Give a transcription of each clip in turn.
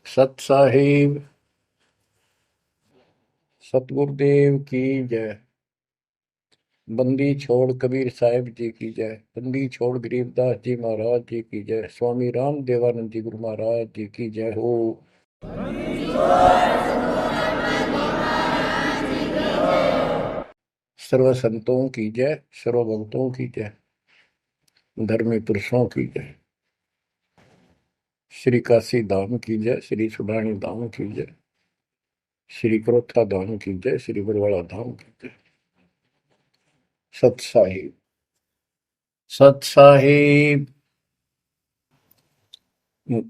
सत साहिब सतगुरुदेव की जय। बंदी छोड़ कबीर साहिब जी की जय। बंदी छोड़ गरीबदास जी महाराज जी की जय। स्वामी राम देवानंद जी गुरु महाराज जी की जय हो। सर्व संतों की जय, सर्व भक्तों की जय, धर्मी पुरुषों की जय। श्री काशी धाम की जय, श्री सुडानी धाम की जय, श्री क्रोथा धाम की जय, श्री बरवाड़ा धाम की जय। सत साहिब सत साहिब।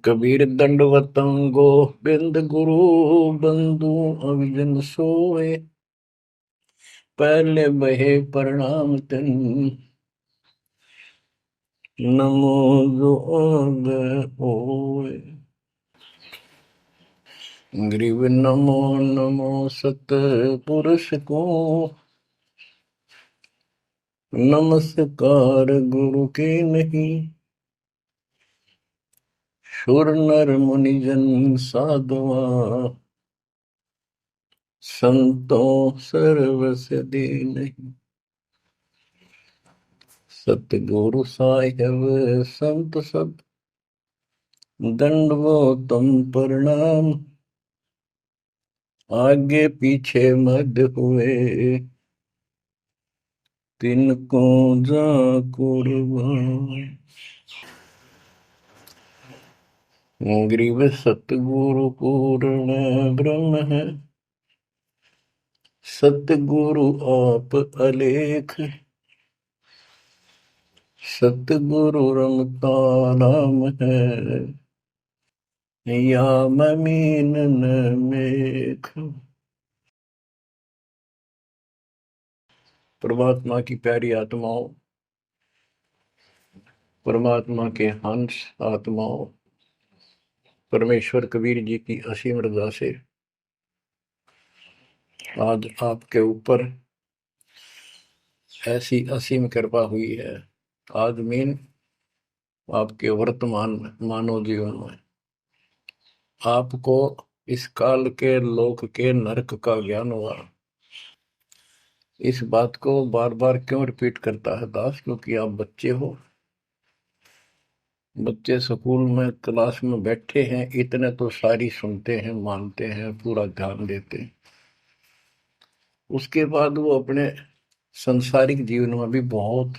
कबीर दंडवतम गोबिंद गुरु बंधु अविजन सोए। पहले बहे प्रणाम तिन नमो जोग होए। ग्रीव नमो नमो सत पुरुष को नमस्कार गुरु के नहीं। सुर नर मुनि जन साधुआ संतों सर्वस्य दे नहीं। सतगुरु साहिब संत सब दंडवतम प्रणाम। आगे पीछे मद हुए तिनको जा कुर्बान। ग्रीव सतगुरु पूर्ण ब्रह्म है। सतगुरु आप अलेख। सतगुरु रमता नाम है। या ममीन न मेख। परमात्मा की प्यारी आत्माओं, परमात्मा के हंस आत्माओं, परमेश्वर कबीर जी की असीम रजा से आज आपके ऊपर ऐसी असीम कृपा हुई है। आज मीन आपके वर्तमान मानव जीवन में आपको इस काल के लोक के नरक का ज्ञान हुआ। इस बात को बार बार क्यों रिपीट करता है दास? क्योंकि आप बच्चे हो। बच्चे स्कूल में क्लास में बैठे हैं, इतने तो सारी सुनते हैं, मानते हैं, पूरा ध्यान देते हैं। उसके बाद वो अपने संसारिक जीवन में भी बहुत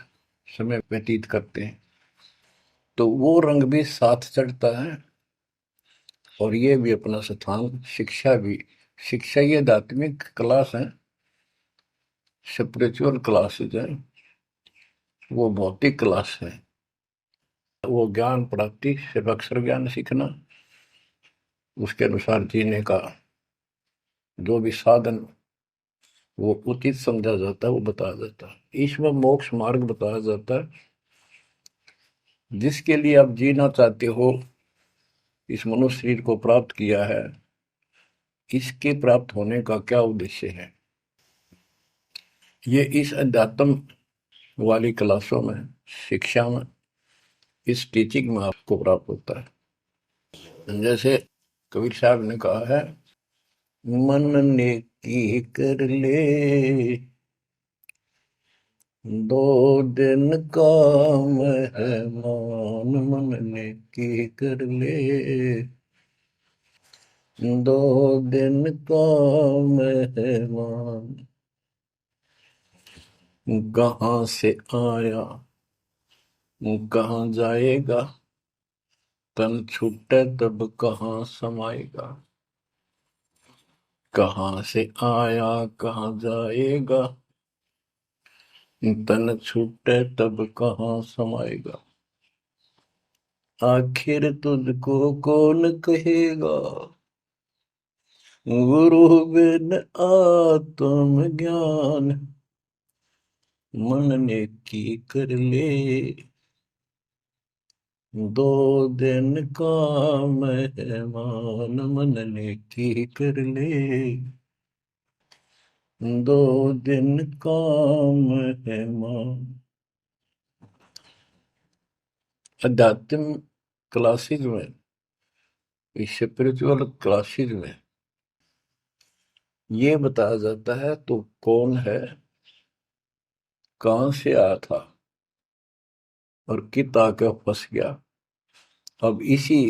समय व्यतीत करते हैं, तो वो रंग भी साथ चढ़ता है। और ये भी अपना स्थान, शिक्षा भी। शिक्षा ये आध्यात्मिक क्लास है, स्पिरिचुअल क्लासेज है, वो भौतिक क्लास है। वो ज्ञान प्राप्ति सिर्फ अक्षर ज्ञान सीखना, उसके अनुसार जीने का जो भी साधन वो उचित समझा जाता है वो बताया जाता है। इसमें मोक्ष मार्ग बताया जाता है, जिसके लिए आप जीना चाहते हो, इस मनुष्य शरीर को प्राप्त किया है, इसके प्राप्त होने का क्या उद्देश्य है। ये इस अध्यात्म वाली क्लासों में, शिक्षा में, इस टीचिंग में आपको प्राप्त होता है। जैसे कबीर साहब ने कहा है, मन ने की कर ले दो दिन का मेहमान। मन ने की कर ले दो दिन का मेहमान। कहाँ से आया कहाँ जाएगा, तन छूटे तब कहाँ समाएगा। कहाँ से आया कहाँ जाएगा, तन छूटे तब कहाँ समाएगा। आखिर तुझको कौन कहेगा, गुरु बिन आत्म ज्ञान। मन ने की कर ले दो दिन का मेहमान। मन ने की कर ले दो दिन का मेहमान। अध्यात्म क्लासेज में इस स्पिरिचुअल क्लासेस में ये बताया जाता है तो कौन है, कहां से आया था और कित आके फंस गया। अब इसी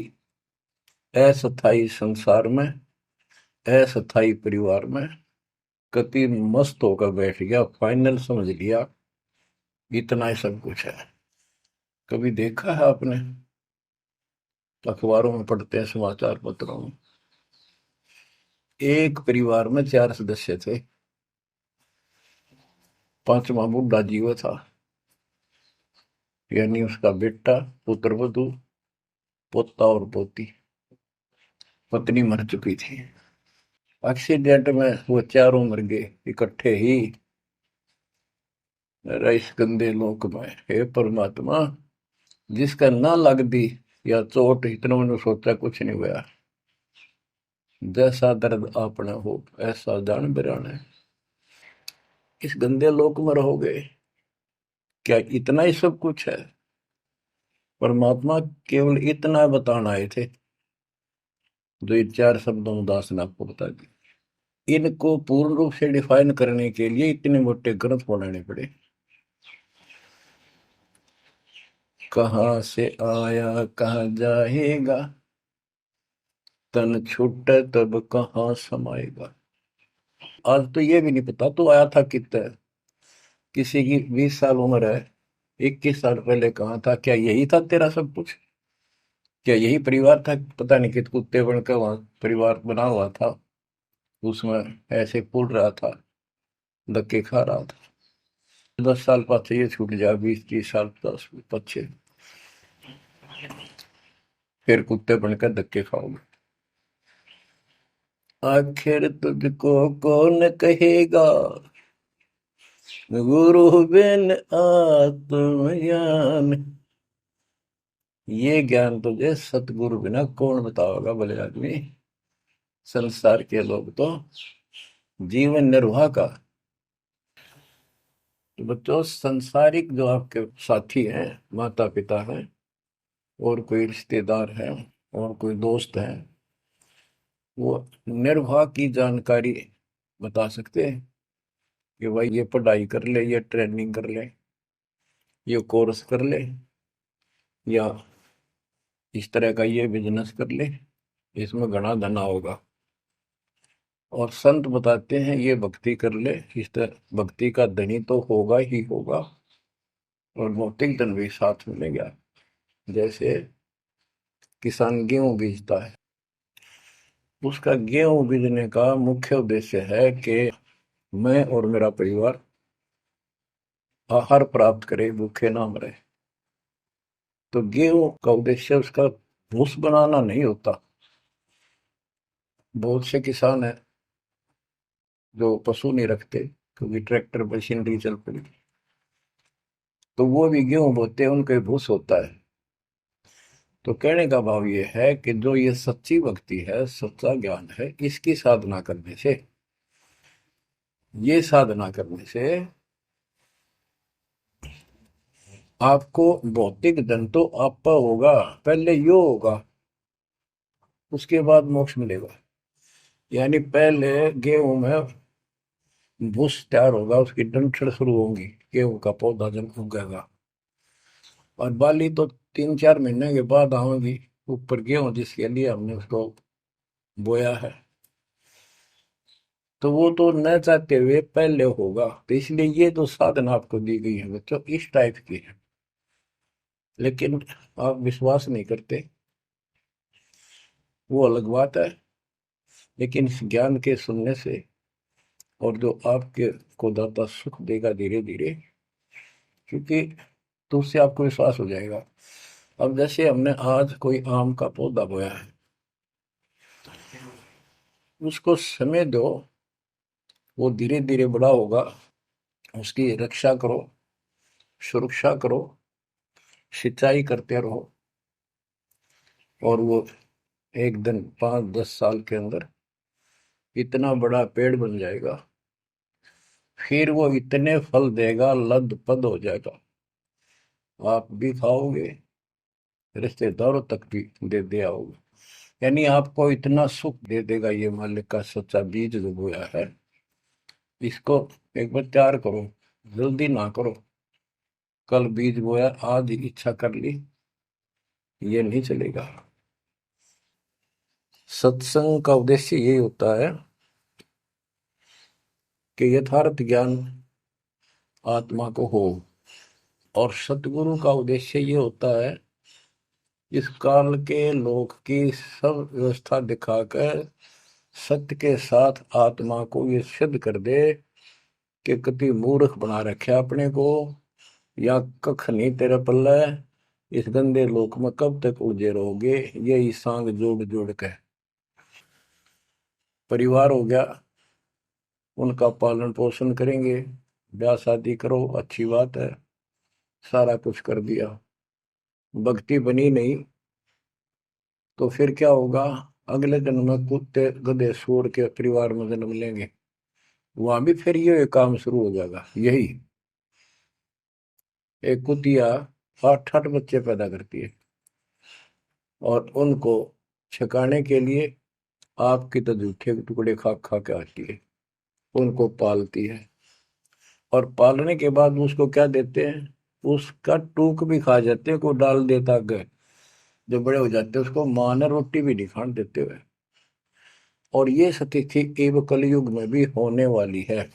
अस्थाई संसार में, अस्थाई परिवार में कति मस्त होकर बैठ गया, फाइनल समझ लिया इतना ही सब कुछ है। कभी देखा है आपने, अखबारों में पढ़ते हैं, समाचार पत्रों में, एक परिवार में 4 सदस्य थे, पांचवा बुढ़ा जीव था, यानी उसका बेटा, पुत्र वधू, पोता और पोती। पत्नी मर चुकी थी। एक्सीडेंट में वो चारों मर गए इकट्ठे ही। इस गंदे लोक में हे परमात्मा, जिसका ना लग दी या चोट, इतना मैंने सोचा कुछ नहीं हुआ। जैसा दर्द आपने हो ऐसा जान बिराने, इस गंदे लोक में रहोगे। क्या इतना ही सब कुछ है? परमात्मा केवल इतना बताना आए थे, जो ये 4 शब्दों में दास ने आपको बता दी। इनको पूर्ण रूप से डिफाइन करने के लिए इतने मोटे ग्रंथ बनाने पड़े। कहाँ से आया कहाँ जाएगा, तन छूटे तब कहाँ समाएगा। आज तो ये भी नहीं पता तो आया था कितना। किसी की 20 साल उम्र है, 21 साल पहले कहाँ था? क्या यही था तेरा सब कुछ? क्या यही परिवार था? पता नहीं कित कुत्ते बनकर वहां परिवार बना हुआ था, उसमें ऐसे पुल रहा था, धक्के खा रहा था। 10 साल पाछे ये छूट जाए, 20-30 साल 10 पीछे, फिर कुत्ते बनकर धक्के खाओगे। आखिर तुझको कौन कहेगा, गुरु बिन आत्मज्ञान। ये ज्ञान तुझे सतगुरु बिना कौन बताओगा भले आदमी। संसार के लोग तो जीवन निर्वाह का। तो बच्चों, संसारिक जो आपके साथी हैं, माता पिता हैं, और कोई रिश्तेदार हैं, और कोई दोस्त हैं, वो निर्वाह की जानकारी बता सकते हैं कि भाई ये पढ़ाई कर ले, ये ट्रेनिंग कर ले, ये कोर्स कर ले, या इस तरह का ये बिजनेस कर ले, इसमें घना धना होगा। और संत बताते हैं ये भक्ति कर ले, इस तरह भक्ति का धनी तो होगा ही होगा, और भौतिक धन भी साथ मिलेगा। जैसे किसान गेहूं बीजता है, उसका गेहूं बीजने का मुख्य उद्देश्य है कि मैं और मेरा परिवार आहार प्राप्त करे, भूखे ना मरे। तो गेहूं का उद्देश्य उसका भूस बनाना नहीं होता। बहुत से किसान है जो पशु नहीं रखते, क्योंकि ट्रैक्टर मशीनरी चल पड़ी, तो वो भी गेहूं बोते हैं, उनका भूस होता है। तो कहने का भाव ये है कि जो ये सच्ची भक्ति है, सच्चा ज्ञान है, इसकी साधना करने से, ये साधना करने से आपको भौतिक धन तो आपका होगा, पहले यो होगा, उसके बाद मोक्ष मिलेगा। यानी पहले गेहूं में भूस तैयार होगा, उसकी डंठल शुरू होंगी, गेहूं का पौधा जब उगेगा, और बाली तो 3-4 महीने के बाद आएगी ऊपर, गेहूं जिसके लिए हमने उसको बोया है। तो वो तो न चाहते हुए पहले होगा। तो इसलिए ये जो साधना आपको दी गई है बच्चों, इस टाइप की है। लेकिन आप विश्वास नहीं करते, वो अलग बात है। लेकिन इस ज्ञान के सुनने से, और जो आपके को दाता सुख देगा धीरे धीरे, क्योंकि तो उससे आपको विश्वास हो जाएगा। अब जैसे हमने आज कोई आम का पौधा बोया है, उसको समय दो, वो धीरे धीरे बड़ा होगा, उसकी रक्षा करो, सुरक्षा करो, सिंचाई करते रहो, और वो एक दिन 5-10 साल के अंदर इतना बड़ा पेड़ बन जाएगा। फिर वो इतने फल देगा, लद पद हो जाएगा, आप भी खाओगे, रिश्तेदारों तक भी दे दे आओगे। यानी आपको इतना सुख दे देगा ये मालिक का सच्चा बीज जो बोया है, इसको एक बार तैयार करो, जल्दी ना करो। कल बीज बोया, आज इच्छा कर ली, ये नहीं चलेगा। सत्संग का उद्देश्य यही होता है कि यथार्थ ज्ञान आत्मा को हो, और सतगुरु का उद्देश्य ये होता है इस काल के लोक की सब व्यवस्था दिखाकर सत्य के साथ आत्मा को ये सिद्ध कर दे कि कति मूर्ख बना रखे अपने को, या कख नहीं तेरे पल्ले, इस गंदे लोक में कब तक उलझे रहोगे। यही सांग जोड़ जोड़ के परिवार हो गया, उनका पालन पोषण करेंगे, ब्याह शादी करो, अच्छी बात है, सारा कुछ कर दिया, भक्ति बनी नहीं तो फिर क्या होगा? अगले जन्म में कुत्ते गधे सूअर के परिवार में जन्म लेंगे, वहां भी फिर ये काम शुरू हो जाएगा। यही एक कुतिया 8-8 बच्चे पैदा करती है, और उनको छकाने के लिए आपकी तो जूठे के टुकड़े खा खा के आती है, उनको पालती है, और पालने के बाद उसको क्या देते हैं? उसका टूक भी खा जाते हैं, को डाल देता है। जो बड़े हो जाते हैं उसको माँ ने रोटी भी नहीं खाने देते हुए। और ये स्थिति एवं कलयुग में भी होने वाली है।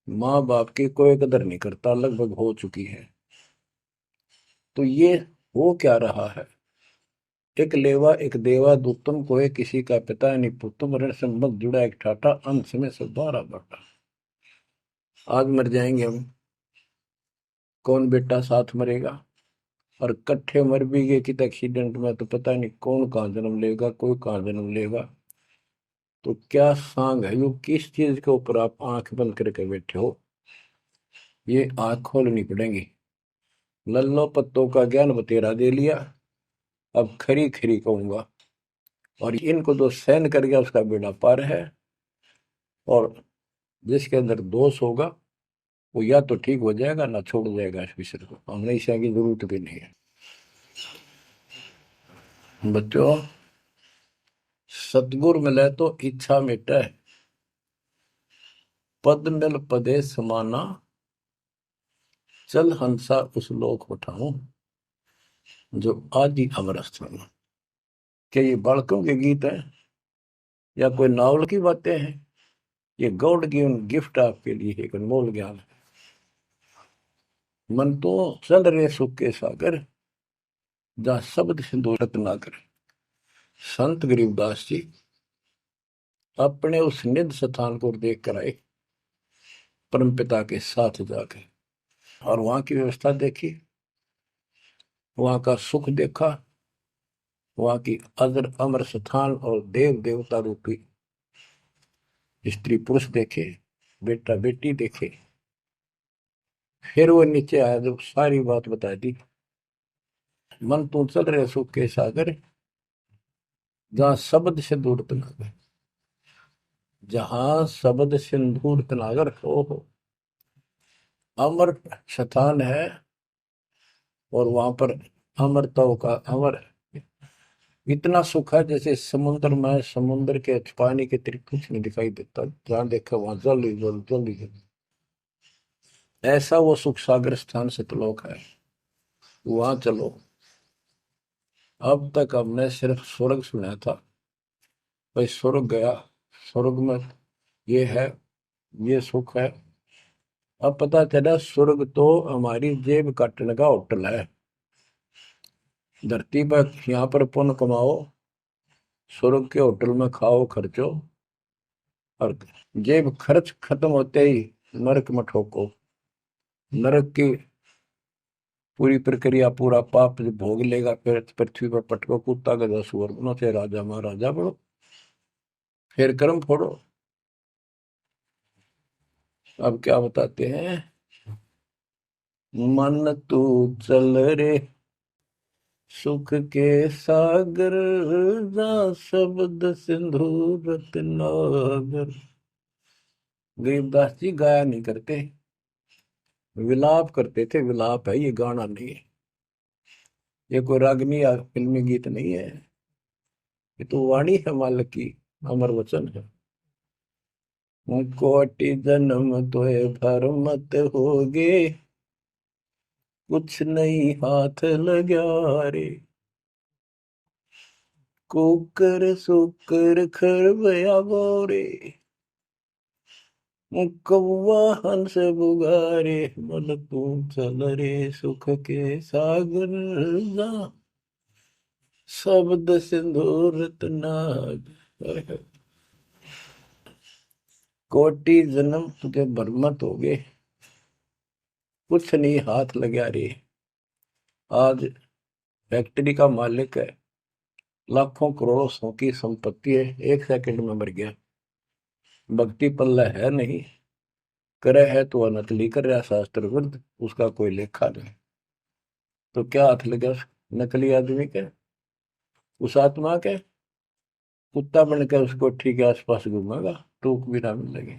माँ बाप की कोई कदर नहीं करता, लगभग हो चुकी है। तो ये हो क्या रहा है? एक लेवा एक देवा दूतम कोई किसी का पिता नहीं पुतुम, ऋण संबंध जुड़ा एक ठाटा, अंत में सब बारा बाटा। आज मर जाएंगे हम, कौन बेटा साथ मरेगा? और कट्ठे मर भी गए कि एक्सीडेंट में, तो पता नहीं कौन कहाँ जन्म लेगा, कोई कहाँ जन्म लेगा। तो क्या सांग है, यो किस चीज के ऊपर आप आंख बंद करके बैठे हो? ये आंख खोलनी पड़ेगी। लल्लो पत्तों का ज्ञान बतेरा दे लिया, अब खरी खरी कहूंगा। और इनको जो सहन कर गया उसका बेड़ा पार है। और जिसके अंदर दोष होगा वो या तो ठीक हो जाएगा ना छोड़ जाएगा इस विषय को, हमने इसे की जरूरत भी नहीं है। बच्चों, सतगुर मिले तो इच्छा मिटे, पद मिल पदे समाना, चल हंसा उस लोक उठाऊं, जो आदि अमर स्थान। क्या ये बालकों के गीत हैं या कोई नावल की बातें हैं? ये गॉड गिवन गिफ्ट आपके लिए एक अनमोल ज्ञान है। मन तो चल रहे सुख के सागर, जहाँ शब्द सिंधु रत्नाकर। संत गरीबदास जी अपने उस निध स्थान को देख कर आए, परम पिता के साथ जाकर, और वहां की व्यवस्था देखी, वहां का सुख देखा, वहां की अजर अमर स्थान और देव देवता रूपी स्त्री पुरुष देखे, बेटा बेटी देखे। फिर वो नीचे आया, जब सारी बात बता दी। मन तू चल रहे सुख के सागर, जहाँ शब्द से दूर तनागर, जहाँ शब्द सिंदूर तनागर हो, अमर स्थान है। और वहां पर अमरताओं का अमर इतना सुख है, जैसे समुद्र में समुद्र के पानी के अतिरिक्त कुछ नहीं दिखाई देता, जहां देखा वहां जल ही जल, जल ही जल। ऐसा वो सुख सागर स्थान सतलोक है, वहां चलो। अब तक हमने सिर्फ स्वर्ग सुना था, भाई स्वर्ग गया, स्वर्ग में ये है, ये सुख है। अब पता चला स्वर्ग तो हमारी जेब काटने का होटल है। धरती पर यहाँ पर पुण्य कमाओ, स्वर्ग के होटल में खाओ खर्चो, और जेब खर्च खत्म होते ही नरक में ठोको। नरक की पूरी प्रक्रिया, पूरा पाप जो भोग लेगा, फिर पृथ्वी पर पटको, कुत्ता गधा सुअर बनो, से राजा महाराजा बनो, फिर कर्म फोड़ो। अब क्या बताते हैं? मन तू चल रे सुख के सागर, जा शब्द सिंधु रत्नागर। गरीबदास जी गाया नहीं करते, विलाप करते थे। विलाप है, ये गाना नहीं है, ये कोई रागनी या फिल्मी गीत नहीं है। ये तो वाणी है मालिक की, अमर वचन है। कोटि जन्म तोय भर मत होगे, कुछ नहीं हाथ लगा रे। कुकर सुकर खरबया बोरे, कौवा हंस बुगारे, मन तू चल रे सुख के सागर जा, शब्द सिंदूर नाग। कोटि जन्म तुझे बरमत हो गए, कुछ नहीं हाथ लगा रे। आज फैक्ट्री का मालिक है, लाखों करोड़ों सौ की संपत्ति है, एक सेकंड में मर गया। भक्ति पल्ला है नहीं, करे है तो अनकली कर रहा शास्त्र विरुद्ध, उसका कोई लेखा नहीं। तो क्या हाथ लगा नकली आदमी के, उस आत्मा के? कुत्ता बन के उस कोठी के आसपास घूमेगा, टूक भी ना मिलेगी।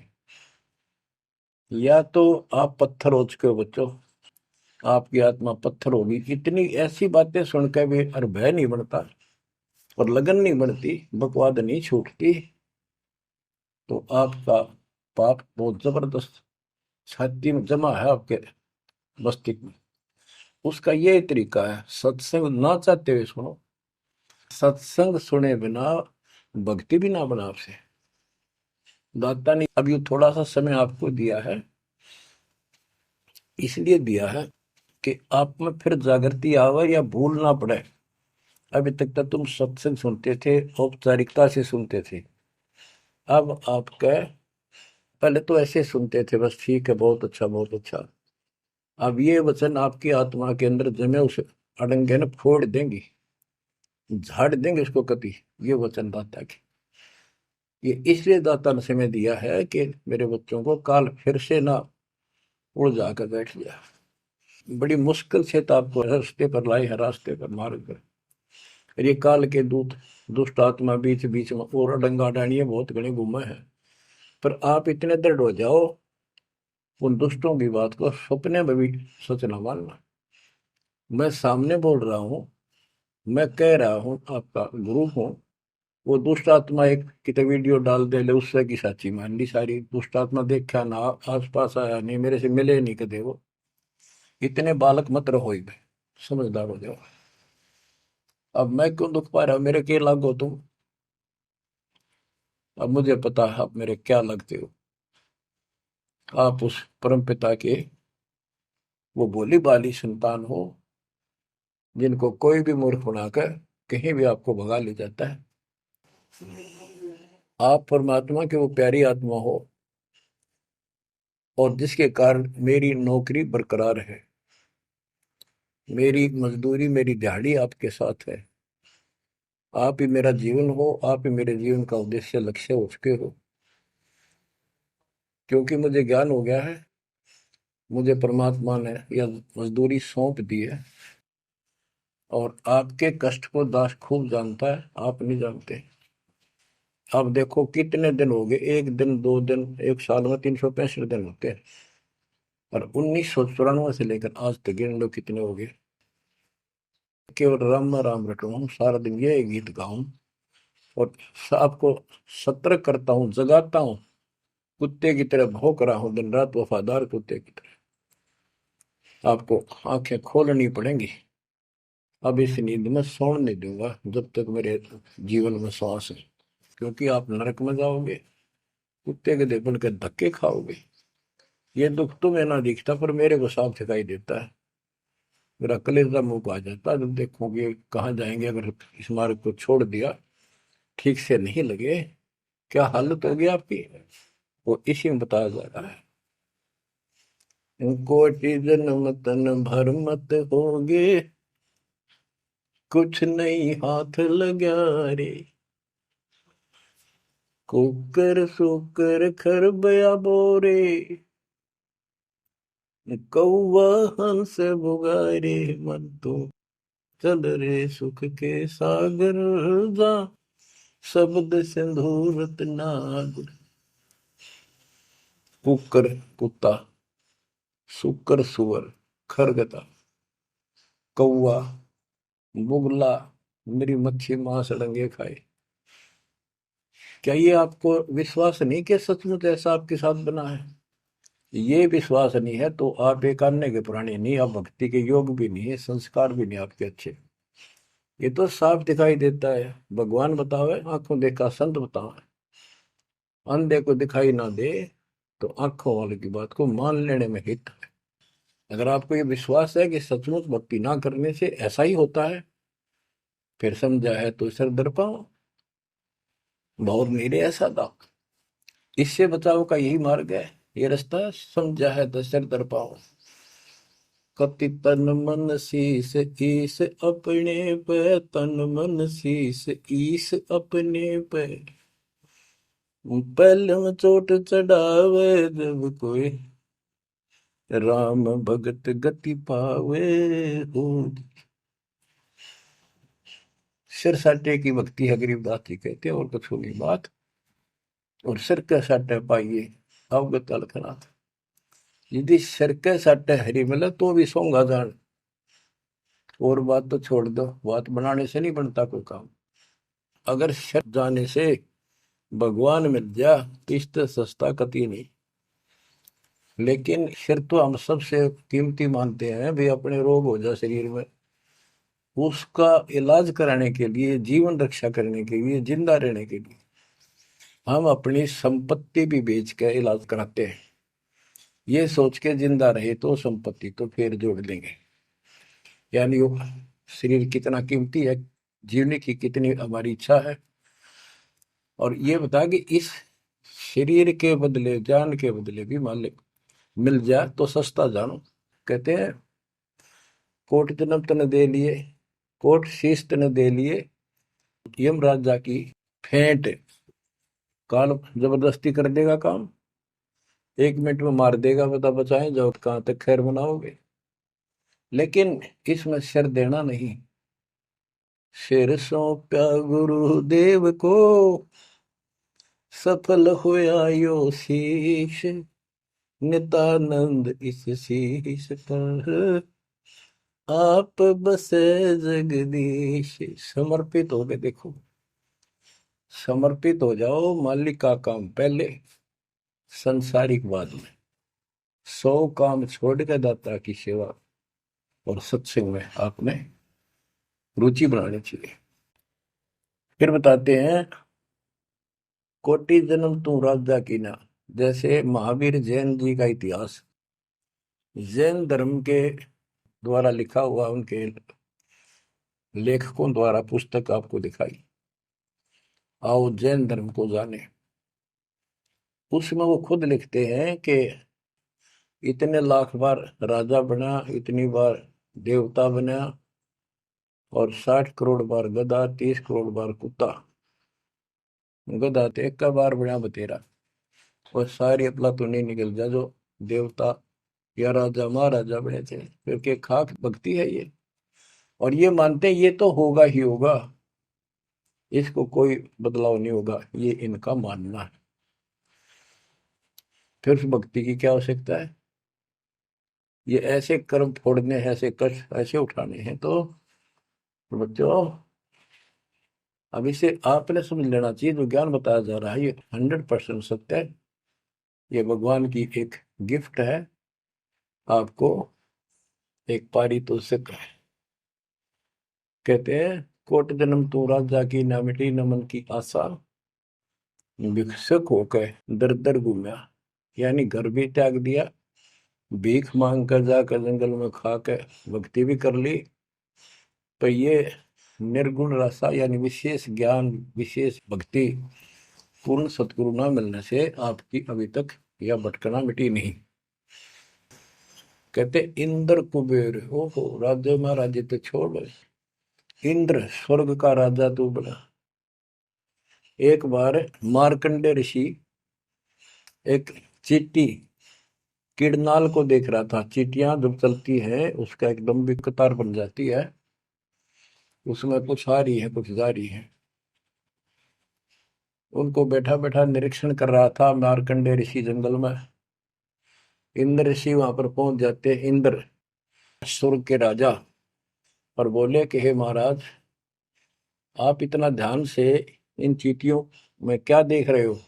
या तो आप पत्थर हो चुके हो बच्चों, आपकी आत्मा पत्थर होगी। इतनी ऐसी बातें सुनकर भी और भय नहीं बढ़ता और लगन नहीं बढ़ती, बकवाद नहीं छूटती, तो आपका पाप बहुत जबरदस्त छाती में जमा है आपके मस्तिष्क में। उसका ये तरीका है, सत्संग ना चाहते हुए सुनो, सत्संग सुने बिना भक्ति भी ना बना आपसे। दाता ने अभी थोड़ा सा समय आपको दिया है, इसलिए दिया है कि आप में फिर जागृति आवे या भूल ना पड़े। अभी तक तो तुम सत्संग सुनते थे, औपचारिकता से सुनते थे। अब आपका, पहले तो ऐसे सुनते थे बस, ठीक है, बहुत अच्छा बहुत अच्छा। अब ये वचन आपकी आत्मा के अंदर जमे, उस अड़ंगे ने फोड़ देंगी, झाड़ देंगे उसको कभी। ये वचन दाता की, ये इसलिए दाता ने समय दिया है कि मेरे बच्चों को काल फिर से ना उड़ जाकर बैठ गया। बड़ी मुश्किल से तो आपको रास्ते पर लाए हैं, रास्ते पर मार्ग पर। और ये काल के दूत दुष्ट आत्मा बीच बीच में और अडंगा डाणिए बहुत घने घूमे हैं। पर आप इतने दृढ़ हो जाओ, उन दुष्टों की बात को सपने में भी सच न मानना। मैं सामने बोल रहा हूँ, मैं कह रहा हूँ, आपका गुरु हूँ। वो दुष्ट आत्मा एक कितने वीडियो डाल दे ले, उससे की साची मान ली सारी। दुष्ट आत्मा देखा ना, आस पास आया नहीं, मेरे से मिले नहीं कदे वो। इतने बालक मत रहो ही, समझदार हो जाओ। अब मैं क्यों दुख पा रहा हूँ, मेरे के लागो तुम। अब मुझे पता है आप मेरे क्या लगते हो। आप उस परम पिता के वो भोली भाली संतान हो, जिनको कोई भी मूर्ख बनाकर कहीं भी आपको भगा ले जाता है। आप परमात्मा के वो प्यारी आत्मा हो, और जिसके कारण मेरी नौकरी बरकरार है, मेरी मजदूरी, मेरी दिहाड़ी आपके साथ है। आप ही मेरा जीवन हो, आप ही मेरे जीवन का उद्देश्य लक्ष्य हो चुके हो। क्योंकि मुझे ज्ञान हो गया है, मुझे परमात्मा ने यह मजदूरी सौंप दी है। और आपके कष्ट को दास खूब जानता है, आप नहीं जानते। अब देखो कितने दिन हो गए, एक दिन दो दिन, एक साल में 365 दिन होते हैं। और 1994 से लेकर आज तक गिन लो कितने हो गए। केवल राम राम रटूं, सारा दिन ये गीत गाऊं और आपको सतर्क करता हूँ, जगाता हूँ। कुत्ते की तरह भौंक रहा हूँ दिन रात, वफादार कुत्ते की तरह। आपको आंखें खोलनी पड़ेंगी। अब इस नींद में सोने नहीं दूंगा जब तक मेरे जीवन में सांस है। क्योंकि आप नरक में जाओगे, कुत्ते के देपन के धक्के खाओगे। ये दुख तुम्हें ना दिखता, पर मेरे को साफ दिखाई देता है। मेरा कलेजा मुंह को आ जाता है जब देखोगे कहाँ जाएंगे। अगर इस मार्ग को छोड़ दिया, ठीक से नहीं लगे, क्या हालत होगी आपकी, वो इसी में बताया जा रहा है। कोटि जन्म तन भर मत होगे, कुछ नहीं हाथ लगा रे। कुकर सुकर खरबया बोरे, कौवा हंस बुगारे, मन तो चल रे सुख के सागर जा, शब्द सिंधूरत नाग। कुकर कुत्ता, सुकर सुअर, खरगता, कौवा, बुगला, मेरी मच्छी मांस अड़ंगे खाए। क्या ये आपको विश्वास नहीं कि सचमुच ऐसा आपके साथ बना है? ये विश्वास नहीं है तो आप एक अन्य के पुराने नहीं, आप भक्ति के योग भी नहीं है, संस्कार भी नहीं आपके अच्छे। ये तो साफ दिखाई देता है। भगवान बतावे, आंखों देखा संत बतावे। अंधे को दिखाई ना दे तो आंखों वाले की बात को मान लेने में हित है। अगर आपको ये विश्वास है कि सचमुच भक्ति ना करने से ऐसा ही होता है, फिर समझा है तो सिर दर पाओ, बहुत मेरे ऐसा था। इससे बचाव का यही मार्ग है, ये रास्ता समझा है तो सिर दर पाओ। कति तन मन शीस ईस अपने पे, तन मन शीस ईस अपने पे। पहले में चोट चढ़ावे जब कोई, राम भगत गति पावे हो। सिर साटे की भक्ति है, गरीबदास जी कहते हैं, और कुछ नहीं बात। और सिर के साटे पाइए अवगत अलखनाथ। यदि सिर के साटे हरी मिले तो भी सोंगा जान। और बात तो छोड़ दो, बात बनाने से नहीं बनता कोई काम। अगर सिर जाने से भगवान मिल जा तो इससे सस्ता कति नहीं। लेकिन सिर तो हम सबसे कीमती मानते हैं, भी अपने रोग हो जाए शरीर में, उसका इलाज कराने के लिए, जीवन रक्षा करने के लिए, जिंदा रहने के लिए हम अपनी संपत्ति भी बेच के इलाज कराते हैं। ये सोच के जिंदा रहे तो संपत्ति तो फिर जोड़ देंगे। यानी वो शरीर कितना कीमती है, जीवने की कितनी हमारी इच्छा है। और ये बता कि इस शरीर के बदले, जान के बदले भी मालिक मिल जाए तो सस्ता जानो। कहते हैं कोट जन्म तन दे लिए, कोट शीश तन दे लिए, यम राजा की फेंट। काल जबरदस्ती कर देगा काम, 1 मिनट में मार देगा, बता बचाए जाओ कहां तक खैर बनाओगे। लेकिन इसमें सिर देना नहीं। सिर सौंप्या गुरुदेव को, सफल होया यो शीश। नितानंद इस शीश पर, आप बसे जगदीश। समर्पित हो गए, देखो समर्पित हो जाओ। मालिक का काम पहले, संसारिक बाद में। 100 काम छोड़ के दाता की सेवा और सत्संग में आपने रुचि बनानी चाहिए। फिर बताते हैं कोटि जन्म तू राजा की ना। जैसे महावीर जैन जी का इतिहास जैन धर्म के द्वारा लिखा हुआ, उनके लेखकों द्वारा पुस्तक आपको दिखाई। आओ जैन धर्म को जाने। उसमें वो खुद लिखते हैं कि इतने लाख बार राजा बना, इतनी बार देवता बना, और 60 करोड़ बार गधा, 30 करोड़ बार कुत्ता। गधा तो एक का बार बना बतेरा, और सारी अपला तो नहीं निकल जा जो देवता या राजा महाराजा बने थे। क्योंकि खाक भक्ति है ये, और ये मानते हैं ये तो होगा ही होगा, इसको कोई बदलाव नहीं होगा, ये इनका मानना है। फिर उस भक्ति की क्या आवश्यकता है? ये ऐसे कर्म फोड़ने हैं, ऐसे कष्ट ऐसे उठाने हैं, तो बच्चों अब इसे आपने समझ लेना चाहिए। जो ज्ञान बताया जा रहा है ये 100% सत्य है। ये भगवान की एक गिफ्ट है आपको, एक पारितोषिक है। कहते हैं कोट जन्म तू राजा की, ना मिटी न मन की आशा। भिक्षुक होकर दर दर घूमया, यानी घर भी त्याग दिया, भीख मांग कर जाकर जंगल में खा कर भक्ति भी कर ली। तो ये निर्गुण रसा यानी विशेष ज्ञान, विशेष भक्ति, पूर्ण सतगुरु ना मिलने से आपकी अभी तक यह भटकना मिटी नहीं। कहते इंद्र कुबेर, ओहो राज्य महाराजे तो छोड़, इंद्र स्वर्ग का राजा तू बना। एक बार मार्कंडे ऋषि एक चींटी किड़नाल को देख रहा था। चींटियां जब चलती है उसका एक लंबी कतार बन जाती है, उसमें कुछ आ रही है कुछ जा रही है। उनको बैठा बैठा निरीक्षण कर रहा था मार्कंडे ऋषि जंगल में। इंद्र ऋषि वहां पर पहुंच जाते, इंद्र स्वर्ग के राजा, और बोले कि हे महाराज, आप इतना ध्यान से इन चींटियों मैं क्या देख रहे हो?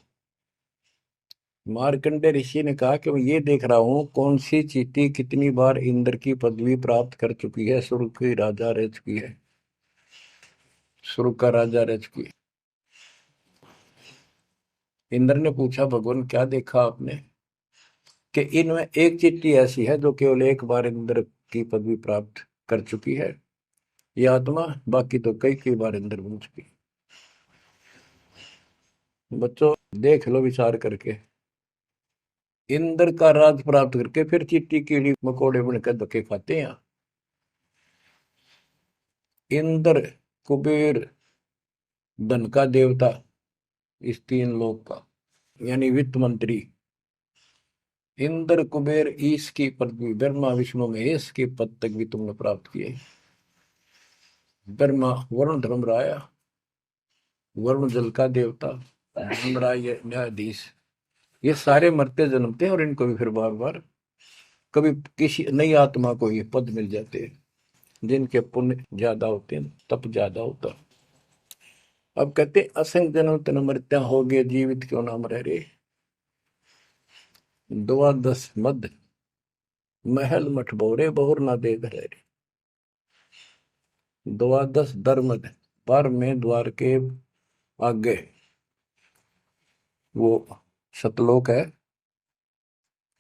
मार्कंडे ऋषि ने कहा कि मैं ये देख रहा हूँ कौन सी चींटी कितनी बार इंद्र की पदवी प्राप्त कर चुकी है, स्वर्ग की राजा रह चुकी है, स्वर्ग का राजा रह चुकी है। इंद्र ने पूछा, भगवान क्या देखा आपने? कि इनमें एक चींटी ऐसी है जो केवल एक बार इंद्र की पदवी प्राप्त कर चुकी है, ये आत्मा, बाकी तो कई कई बार इंद्र बन चुकी है। बच्चों देख लो विचार करके, इंद्र का राज प्राप्त करके फिर चींटी कीड़ी मकोड़े बनकर धक्के खाते हैं। इंद्र, कुबेर, धन का देवता, इस तीन लोक का, यानी वित्त मंत्री, इंद्र, कुबेर, ईश की पदवी, ब्रह्मा विष्णु महेश के पद तक भी तुमने प्राप्त किए। ब्रह्मा वरुण धर्मराया, वरुण जल का देवता, धर्मराय न्यायाधीश, ये सारे मरते जन्मते हैं और इनको भी फिर बार बार कभी किसी नई आत्मा को ये पद मिल जाते हैं जिनके पुण्य ज्यादा होते हैं, तप ज्यादा होता है। अब कहते असंग जन्म तन मृत्या हो गए, जीवित क्यों नाम रह रे। द्वादश मद महल मठ बोरे, बहुर ना दे घर रे। द्वादश दरमद, पर में द्वार के आगे वो सतलोक है,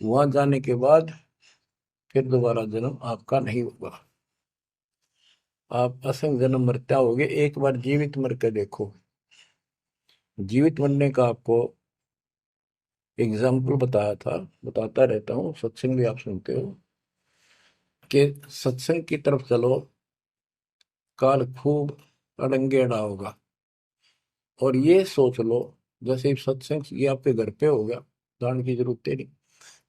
वहां जाने के बाद फिर दोबारा जन्म आपका नहीं होगा। आप असंग जन्म मरता होगे, एक बार जीवित मर के देखो। जीवित मरने का आपको एग्जाम्पल बताया था, बताता रहता हूँ, सत्संग भी आप सुनते हो, कि सत्संग की तरफ चलो, काल खूब अड़ंगेड़ा होगा। और ये सोच लो जैसे सत्संग ये आपके घर पे हो गया, जान की जरूरत है नहीं,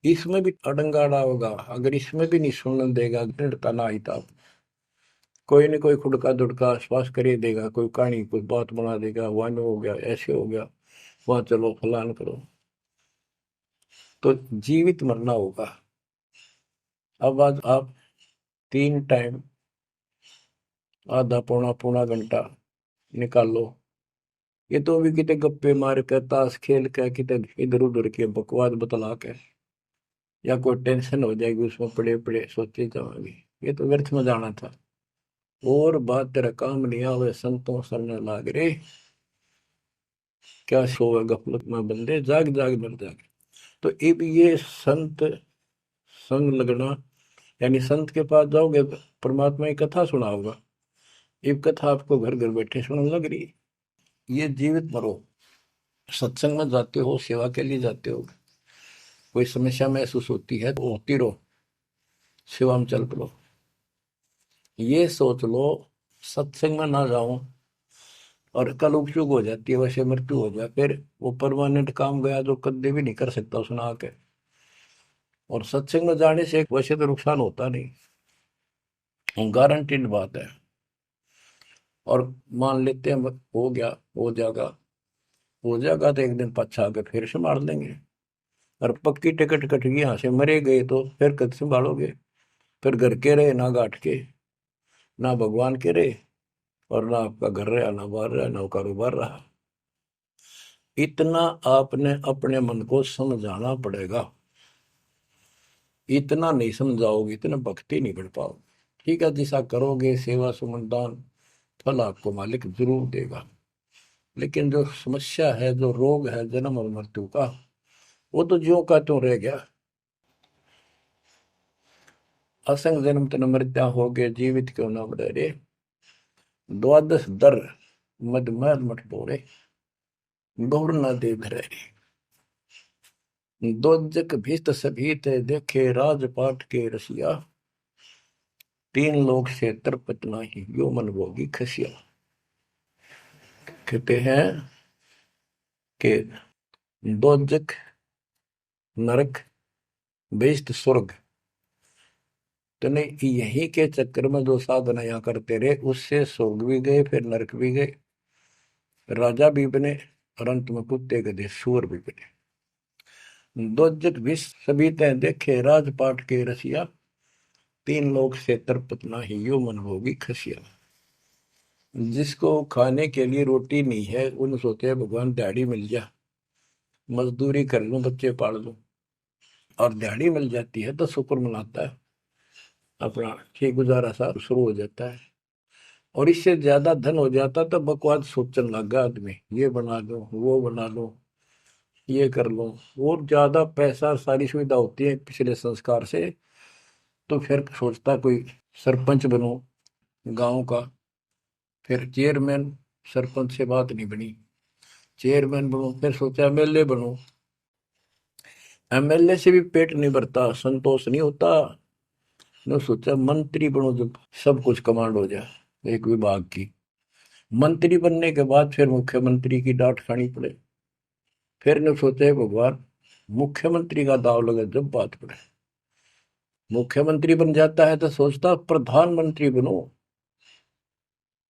इसमें भी अड़ंगाड़ा होगा। अगर इसमें भी नहीं सुनने देगा, दृढ़ता ना आई था, कोई न कोई खुड़का दुड़का आसपास कर ही देगा, कोई कहानी कोई बात बना देगा, वहां में हो गया, ऐसे हो गया, वहां चलो फलान करो, तो जीवित मरना होगा। अब आज आप 3 टाइम आधा पौना पौना घंटा निकाल लो, ये तो भी कितने गप्पे मार कर, ताश खेल कर, कितने इधर उधर के बकवास बतला के, या कोई टेंशन हो जाएगी उसमें पड़े पड़े सोचे जाओगे, ये तो व्यर्थ में जाना था। और बात तेरा काम नहीं आवे, संतों सरने लाग रे, क्या सोवे गफलत में बंदे, जाग जाग मर जाग। तो अब ये संत संग लगना, यानी संत के पास जाओगे परमात्मा की कथा सुना होगा, ये कथा आपको घर घर बैठे सुनने लग रही। ये जीवित मरो, सत्संग में जाते हो, सेवा के लिए जाते हो, कोई समस्या महसूस होती है तो होती रहो, सेवा में चल पड़ो। ये सोच लो सत्संग में ना जाऊं और कल उपयोग हो जाती है, वैसे मृत्यु हो जाए, फिर वो परमानेंट काम गया जो कदे भी नहीं कर सकता सुना के। और सत्संग में जाने से वैसे तो नुकसान होता नहीं, गारंटीड बात है। और मान लेते हैं हो गया, हो जाएगा तो एक दिन पछा के फिर संभाल लेंगे। और पक्की टिकट कट गई, यहाँ से मरे गए तो फिर कद संभालोगे? फिर घर के रहे ना घाट के, ना भगवान के रहे, और ना आपका घर रहा, ना बाहर रहा, ना कारोबार रहा। इतना आपने अपने मन को समझाना पड़ेगा, इतना नहीं समझाओगे इतना भक्ति नहीं बढ़ पाओगे। ठीक है, जैसा करोगे सेवा सुमन दान, फल आपको मालिक जरूर देगा। लेकिन जो समस्या है, जो रोग है जन्म और मृत्यु का, वो तो ज्यों का त्यों रह गया। असंग जन्म तन मृत्या हो गए, जीवित क्यों न मरे रे। द्वादश दर मद महल मठ बोरे, गौर न दे धरे रे। दोजक भीत सभीत देखे, राजपाट के रसिया, तीन लोग से तरपत नाही, यो मन भोगी खसिया। कहते हैं कि दोजक, नरक, बेस्ट, स्वर्ग, तो नहीं यही के चक्कर में जो साधना यहाँ करते रहे, उससे स्वर्ग भी गए, फिर नरक भी गए, राजा भी बने, और अंत में कुत्ते गधे सूअर भी बने। दोजक भी सभी तय देखे, राजपाट के रसिया, तीन लोग से तरपत नाही, यो मन भोगी खसिया। जिसको खाने के लिए रोटी नहीं है उन सोचे भगवान दिहाड़ी मिल जा, मजदूरी कर लूं, बच्चे पाल लूं, और दिहाड़ी मिल जाती है तो शुक्र मनाता है, अपना ठीक गुजारा सा शुरू हो जाता है। और इससे ज्यादा धन हो जाता तो बकवास सोचने लगा आदमी, ये बना लो, वो बना लो, ये कर लो। और ज्यादा पैसा सारी सुविधा होती है पिछले संस्कार से, तो फिर सोचता कोई सरपंच बनो गांव का, फिर चेयरमैन, सरपंच से बात नहीं बनी, चेयरमैन बनो, फिर सोचा एमएलए बनो, एमएलए से भी पेट नहीं भरता, संतोष नहीं होता, ने सोचा मंत्री बनो, जब सब कुछ कमांड हो जाए एक विभाग की। मंत्री बनने के बाद फिर मुख्यमंत्री की डांट खानी पड़े, फिर ने सोचा भगवान मुख्यमंत्री का दाव लगे जब बात पड़े। मुख्यमंत्री बन जाता है तो सोचता प्रधानमंत्री बनो,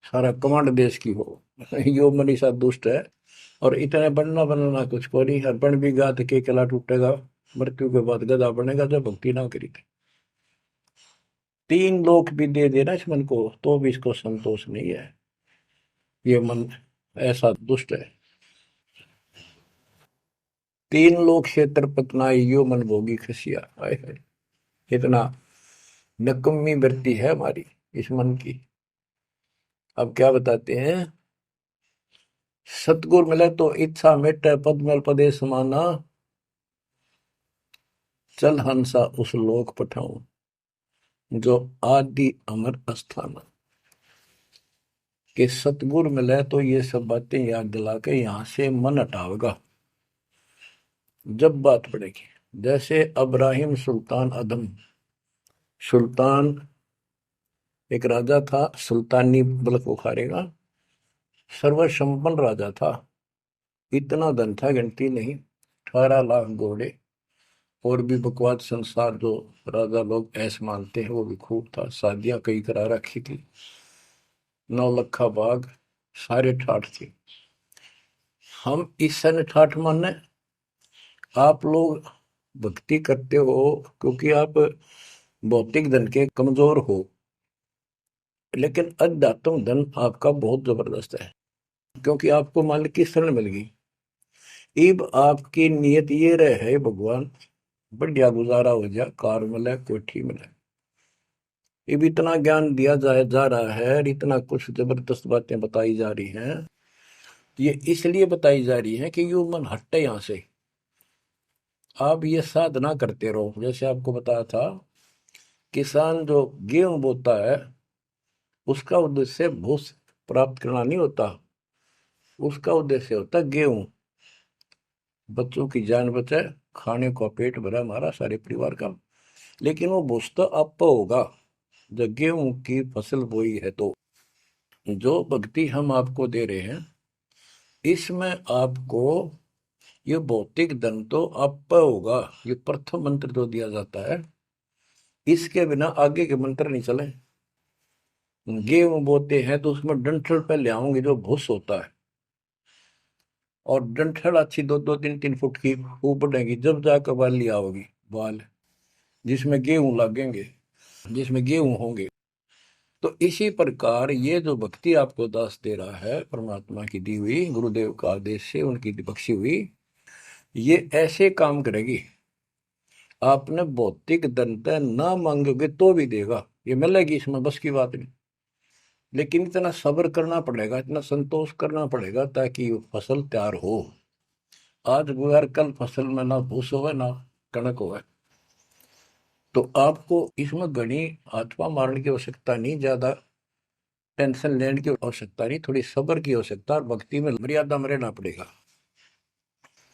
सारा कमांड देश की हो। यो मनीषा दुष्ट है, और इतने बनना बनना कुछ को नहीं, और बन भी गा तो के किला टूटेगा, मृत्यु के बाद गधा बनेगा जब भक्ति ना करी थी। तीन लोक भी दे देना इस मन को तो भी इसको संतोष नहीं है, ये मन ऐसा दुष्ट है। तीन लोक क्षेत्र पतनाई यो मन भोगी खसिया, हाय हाय, इतना नकम्मी वृत्ति है हमारी इस मन की। अब क्या बताते हैं, सतगुर मिले तो इच्छा मिटे, पद मल पदे समाना, चल हंसा उस लोक पठाऊं, जो आदि अमर अस्थान। कि सतगुर मिले तो ये सब बातें याद दिला के यहां से मन हटावेगा जब बात पड़ेगी। जैसे अब्राहिम सुल्तान अदम, सुल्तान एक राजा था, सुल्तानी मुल्क उखाड़ेगा, सर्वसंपन्न राजा था, इतना धन था गिनती नहीं, 18 लाख घोड़े, और भी बकवास संसार जो राजा लोग ऐसे मानते हैं वो भी खूब था, शादियां कई करा रखी थी, 9 लखा बाग, सारे ठाठ थे। हम इस सन ठाठ माने, आप लोग भक्ति करते हो क्योंकि आप भौतिक धन के कमजोर हो, लेकिन अध्यात्म धन आपका बहुत जबरदस्त है, क्योंकि आपको मालिक की शरण मिल गई। इब आपकी नीयत ये रहे भगवान बढ़िया गुजारा हो जाए, कार मिले, कोठी मिले। इब इतना ज्ञान दिया जा रहा है, और इतना कुछ जबरदस्त बातें बताई जा रही हैं, ये इसलिए बताई जा रही है कि यू मन हटे यहां से। आप ये साधना करते रहो, जैसे आपको बताया था, किसान जो गेहूं बोता है उसका उद्देश्य भूस प्राप्त करना नहीं होता, उसका उद्देश्य होता है गेहूं, बच्चों की जान बचे, खाने को पेट भरा हमारा सारे परिवार का। लेकिन वो भूस तो आप होगा जब गेहूं की फसल बोई है। तो जो भक्ति हम आपको दे रहे हैं इसमें आपको ये भौतिक धन तो आप होगा, ये प्रथम मंत्र जो दिया जाता है, इसके बिना आगे के मंत्र नहीं चले। गेहूं बोते हैं तो उसमें डंठल पहले आऊंगी जो भूस होता है, और डंठल अच्छी 2-2, 3-3 फुट की खूब बढ़ेगी, जब जाकर बाली आओगी, बाल जिसमें गेहूं लगेंगे, जिसमें गेहूं होंगे। तो इसी प्रकार ये जो भक्ति आपको दास दे रहा है, परमात्मा की दी हुई, गुरुदेव का आदेश से उनकी बख्शी हुई, ये ऐसे काम करेगी, आपने भौतिक धनता ना मांगोगे तो भी देगा, ये मिलेगी, इसमें बस की बात नहीं। लेकिन इतना सब्र करना पड़ेगा, इतना संतोष करना पड़ेगा ताकि फसल तैयार हो। आज गुजार कल फसल में ना भूस हो ना कणक हो, तो आपको इसमें घनी आत्मा मारने की आवश्यकता नहीं, ज्यादा टेंशन लेने की आवश्यकता नहीं, थोड़ी सब्र की आवश्यकता, और भक्ति में मर्यादा में रहना पड़ेगा।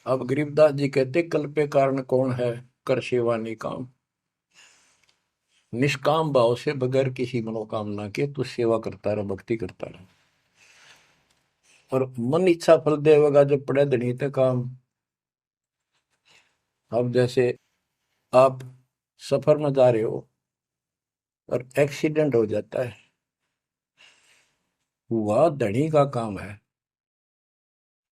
अब गरीबदास जी कहते कल पे कारण कौन है, कर सेवा निकाम, निष्काम भाव से बगैर किसी मनोकामना के तू सेवा करता रहे, भक्ति करता रहे, और मन इच्छा फल देगा जब पड़े धनी ते काम। अब जैसे आप सफर में जा रहे हो और एक्सीडेंट हो जाता है, वह धनी का काम है,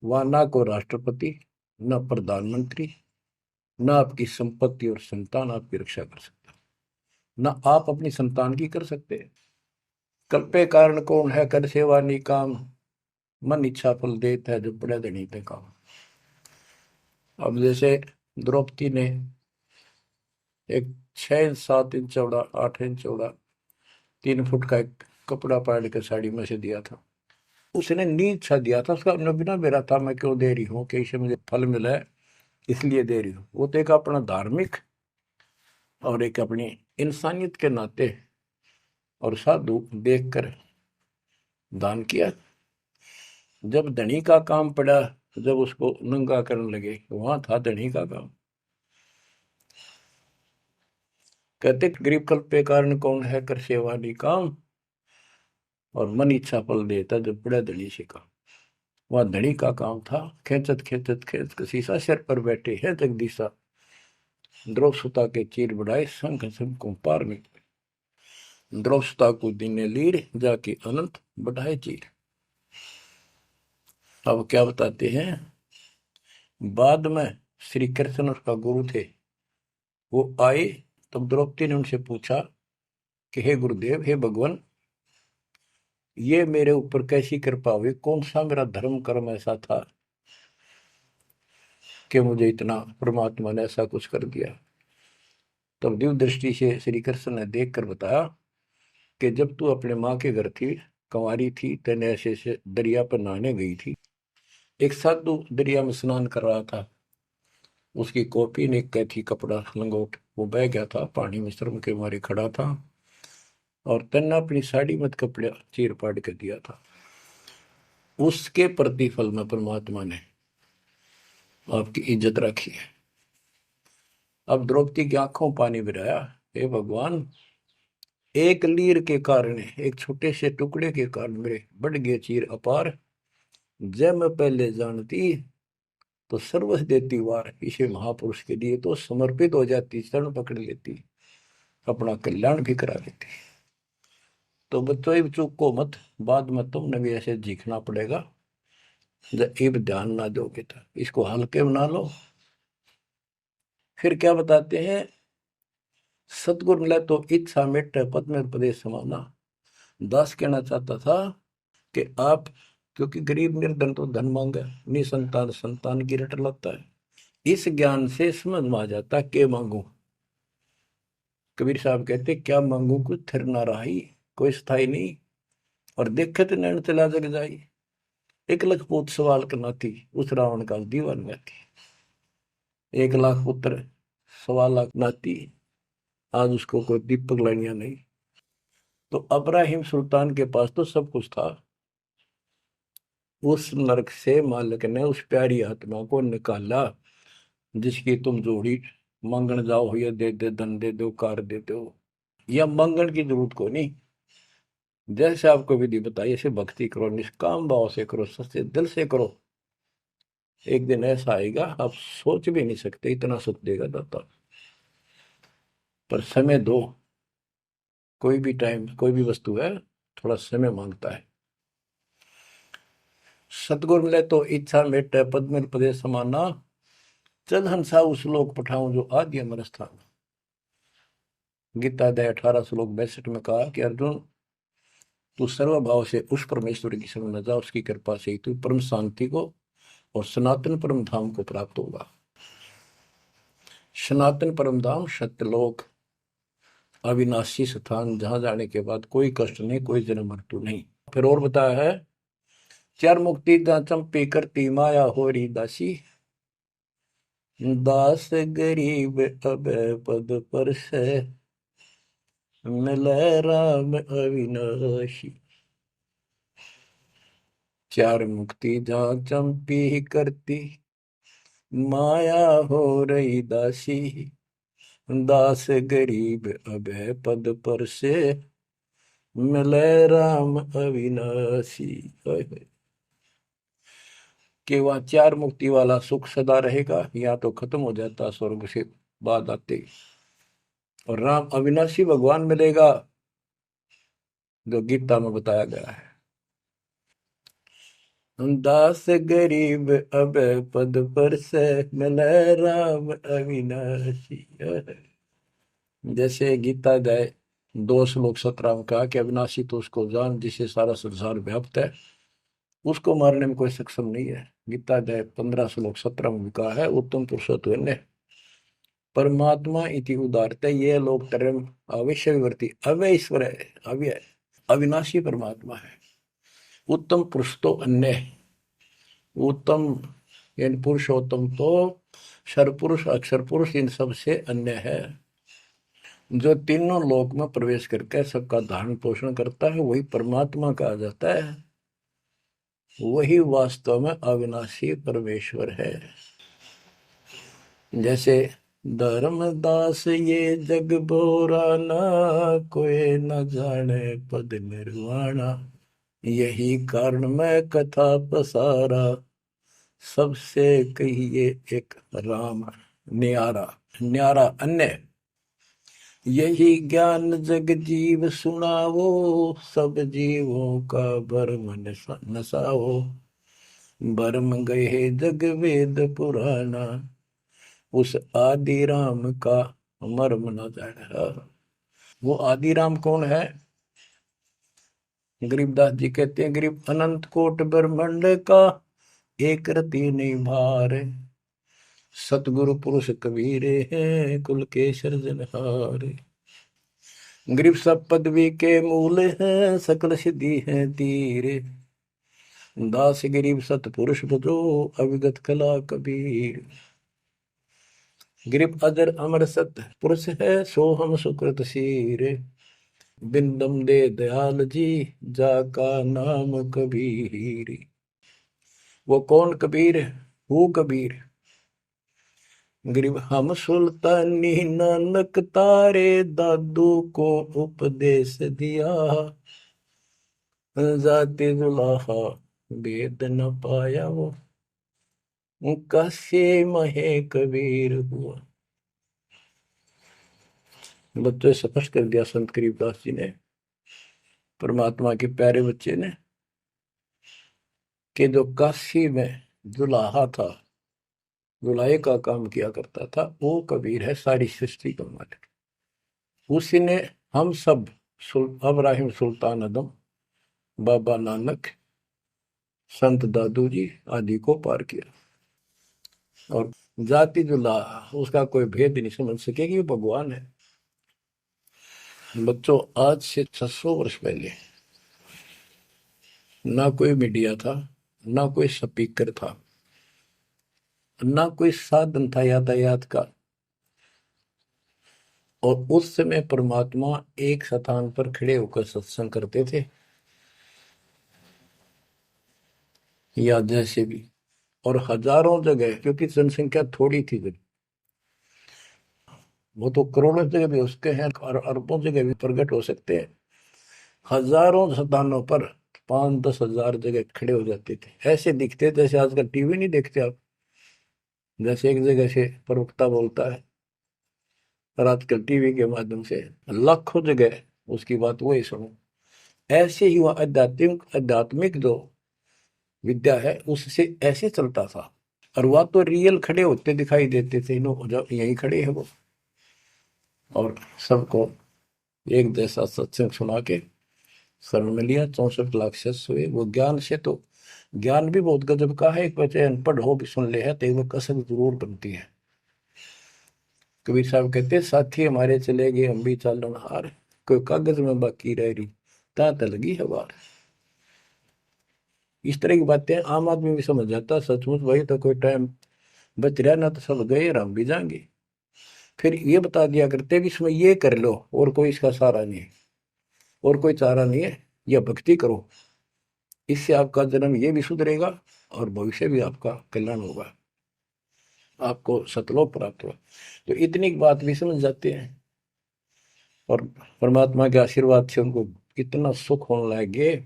वह ना को राष्ट्रपति, ना प्रधानमंत्री, ना आपकी संपत्ति और संतान आपकी रक्षा कर सकता, ना आप अपनी संतान की कर सकते। कल्पे कारण कौन है कर सेवा निकाम, मन इच्छा फल देता है जो बड़े धनी पे काम। अब जैसे द्रौपदी ने एक 6 7 इंच चौड़ा 8 इंच चौड़ा 3 फुट का एक कपड़ा पाड़ के साड़ी में से दिया था। उसने नीच सा दिया था, उसका बिना मेरा था मैं क्यों दे रही हूँ कि इससे मुझे फल मिला है इसलिए दे रही हूँ। वो तो एक अपना धार्मिक और एक अपनी इंसानियत के नाते और साधु देखकर दान किया। जब धनी का काम पड़ा, जब उसको नंगा करने लगे, वहां था धनी का काम। कहते गरीब कल्प पे कारण कौन है कर सेवा निकाम, और मन इच्छा फल देता जब बड़ा धनी से काम। वह धनी का काम था, खेचत खेचत खेच कसीसा सिर पर बैठे हैं जगदीशा, द्रौव सुता के चीर बढ़ाए संघ संघ को पार निकले, द्रौव सुता को दीने लीर जाके अनंत बढ़ाए चीर। अब क्या बताते हैं, बाद में श्री कृष्ण उसका गुरु थे, वो आए तब द्रौपदी ने उनसे पूछा कि हे गुरुदेव, हे भगवान, ये मेरे ऊपर कैसी कृपा हुई, कौन सा मेरा धर्म कर्म ऐसा था कि मुझे इतना परमात्मा ने ऐसा कुछ कर दिया। तब दिव्य दृष्टि से श्री कृष्ण ने देख कर बताया कि जब तू अपने माँ के घर थी, कंवारी थी, तेने ऐसे ऐसे दरिया पर नहाने गई थी, एक साधु दरिया में स्नान कर रहा था, उसकी कॉपी ने कैथी कपड़ा लंगोट वो बह गया था, पानी में शर्म के मारे खड़ा था, और तन्ने अपनी साड़ी मत कपड़ा चीर पाड़ के दिया था। उसके प्रतिफल में परमात्मा ने आपकी इज्जत रखी है। अब द्रौपदी की आंखों पानी गिराया, हे भगवान, एक लीर के कारण, एक छोटे से टुकड़े के कारण मेरे बढ़ गए चीर अपार, जब मैं पहले जानती तो सर्वस्व देती वार, इसे महापुरुष के लिए तो समर्पित हो जाती, शरण पकड़ लेती, अपना कल्याण भी करा लेती। तो बच्चों चूक को मत, बाद में तुमने भी ऐसे जीखना पड़ेगा, जब इब ध्यान ना दोगे तो इसको हल्के बना लो। फिर क्या बताते हैं, सतगुरु मिला तो इच्छा मिट पद में प्रदेश समाना। दास कहना चाहता था कि आप, क्योंकि गरीब निर्धन तो धन मांगे, निसंतान संतान की रट लगता है, इस ज्ञान से समझ में आ जाता के मांगू। कबीर साहब कहते क्या मांगू कुछ थिर ना रही, कोई स्थाई नहीं, और देखे तो नैन चला जग जाई, एक लख पूत सवाल करना थी, उस रावण का दीवान में थी। 1 लाख पुत्र 1.25 लाख नाती, आज उसको कोई दीपक लाइनिया नहीं। तो अब्राहिम सुल्तान के पास तो सब कुछ था, उस नरक से मालिक ने उस प्यारी आत्मा को निकाला जिसकी तुम जोड़ी मांगण जाओ, या दे दे धन दे दो कार दे दो, या मांगण की जरूरत को नहीं। जैसे आपको विधि बताई ऐसे भक्ति करो, निष्काम भाव से करो, सच्चे दिल से करो, एक दिन ऐसा आएगा आप सोच भी नहीं सकते, इतना सुख देगा दाता। पर समय दो, कोई भी टाइम कोई भी वस्तु है थोड़ा समय मांगता है। सतगुरु मिले तो इच्छा मेटे पद में पदे समाना, चल हंसा उस लोक पठाऊं जो आदि अमर स्थान। गीता अध्याय 18 श्लोक 62 में कहा कि अर्जुन, तू सर्वभाव से उस परमेश्वर की शरण में जा, उसकी कृपा से तू परम शांति को और सनातन परम धाम को प्राप्त होगा। सनातन परम धाम सत्यलोक, अविनाशी स्थान, जहां जाने के बाद कोई कष्ट नहीं, कोई जन्म मृत्यु नहीं। फिर और बताया है, चार मुक्ति दा चंपी करती माया हो री दासी, दास गरीब अब पद पर से मिले राम अविनाशी। चार मुक्ति जहाँ चंपी करती माया हो रही दासी, दास गरीब अब पद पर से मिले राम अविनाशी। कि वह चार मुक्ति वाला सुख सदा रहेगा, या तो खत्म हो जाता स्वर्ग से बाद आते, और राम अविनाशी भगवान मिलेगा जो गीता में बताया गया है। दास गरीब अब पद पर से मिले राम अविनाशी। जैसे गीता जाए 2 श्लोक 17 में कहा कि अविनाशी तो उसको जान जिसे सारा संसार व्याप्त है, उसको मारने में कोई सक्षम नहीं है। गीता अध्याय 15 श्लोक 17 में भी कहा है, उत्तम पुरुषोत्तम परमात्मा इति उदारते ये लोग तरम अवश्यवर्ती अव्यय ईश्वर है, अव्यय अविनाशी परमात्मा है। उत्तम पुरुष तो अन्य, उत्तम यानी पुरुषोत्तम तो सर्वपुरुष अक्षर पुरुष इन सब से अन्य है। जो तीनों लोक में प्रवेश करके सबका धारण पोषण करता है वही परमात्मा कहा जाता है, वही वास्तव में अविनाशी परमेश्वर है। जैसे धर्मदास ये जग बोरा ना, कोई न जाने पद निर्वाणा, यही कारण मैं कथा पसारा, सबसे कहिए एक राम न्यारा। न्यारा अन्य, यही ज्ञान जग जीव सुनावो, सब जीवों का भरम नसाओ, भरम गए जग वेद पुराना, उस आदि राम का मर्म न जाना। वो आदि राम कौन है? गरीबदास जी कहते हैं, गरीब अनंत कोट ब्रह्मांड का एक रति नहीं भार, सतगुरु पुरुष कबीरे हैं कुल के सृजनहार। गरीब सब पदवी के मूल हैं, सकल सिद्धि है तीर, दास गरीब सतपुरुष भजो अविगत कला कबीर। गरीब अजर अमर सत पुरुष है, सो हम सुकृत शीर, बिंदम दे दयाल जी जाका नाम कबीर। वो कौन कबीर है? वो कबीर गरीब हम सुल्तानी नानक तारे, दादू को उपदेश दिया, जाते जुलाहा वेद न पाया, वो कैसे महे कबीर हुआ। बच्चों स्पष्ट कर दिया संत गरीबदास जी ने, परमात्मा के प्यारे बच्चे ने, कि जो काशी में जुलाहा था, जुलाहे का काम किया करता था, वो कबीर है, सारी सृष्टि का मालिक। उसी ने हम सब अब्राहिम सुल्तान आदम, बाबा नानक, संत दादू जी आदि को पार किया। और जाति जुलाहा उसका कोई भेद नहीं समझ सके कि वो भगवान है। बच्चों आज से 600 वर्ष पहले ना कोई मीडिया था, ना कोई स्पीकर था, ना कोई साधन था यातायात का, और उस समय परमात्मा एक स्थान पर खड़े होकर सत्संग करते थे, या जैसे भी, और हजारों जगह, क्योंकि जनसंख्या थोड़ी थी जब, वो तो करोड़ों जगह भी हो सकते हैं और अरबों जगह भी प्रकट हो सकते हैं, हजारों स्थानों पर 5-10 हजार जगह खड़े हो जाते थे। ऐसे दिखते जैसे आजकल टीवी नहीं देखते आप, जैसे एक जगह से प्रवक्ता बोलता है और आजकल टीवी के माध्यम से लाखों जगह उसकी बात वही सुनो। ऐसे ही वह आध्यात्मिक जो विद्या है उससे ऐसे चलता था, और वह तो रियल खड़े होते दिखाई देते थे, जब यही खड़े हैं वो, और सबको एक जैसा सत्संग सुना के शरण में लिया। 64 लाख शिष्य हुए। वो ज्ञान से तो, ज्ञान भी बहुत गजब का है, एक बच्चे अनपढ़ हो भी सुन ले है तो वो कसक जरूर बनती है। कबीर साहब कहते, साथी हमारे चले गए हम भी चालन हार, कोई कागज में बाकी रह रही ता लगी है बार। इस तरह की बातें आम आदमी भी समझ जाता, सचमुच भाई तो कोई टाइम बच रहा ना, तो सब गए और हम भी जाएंगे। फिर ये बता दिया करते भी इसमें ये कर लो और कोई इसका सहारा नहीं है, और कोई चारा नहीं है, यह भक्ति करो, इससे आपका जन्म ये भी सुधरेगा और भविष्य भी आपका कल्याण होगा, आपको सतलोक प्राप्त होगा। तो इतनी बात भी समझ जाते हैं, और परमात्मा के आशीर्वाद से उनको इतना सुख होने लगे,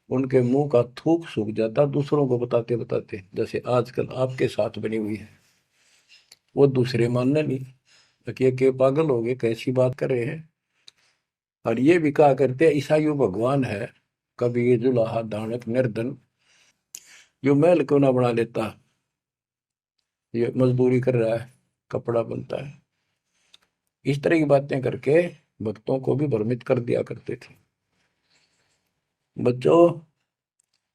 उनके मुंह का थूक सूख जाता दूसरों को बताते बताते, जैसे आजकल आपके साथ बनी हुई है। वो दूसरे मानने नहीं कि पागल हो गए, कैसी बात कर रहे हैं। और ये भी कहा करते हैं ईसाइयों भगवान है, कभी ये जुलाहा दानक निर्धन, जो महल क्यों ना बना लेता, ये मजदूरी कर रहा है, कपड़ा बनता है। इस तरह की बातें करके भक्तों को भी भ्रमित कर दिया करते थे। बच्चों,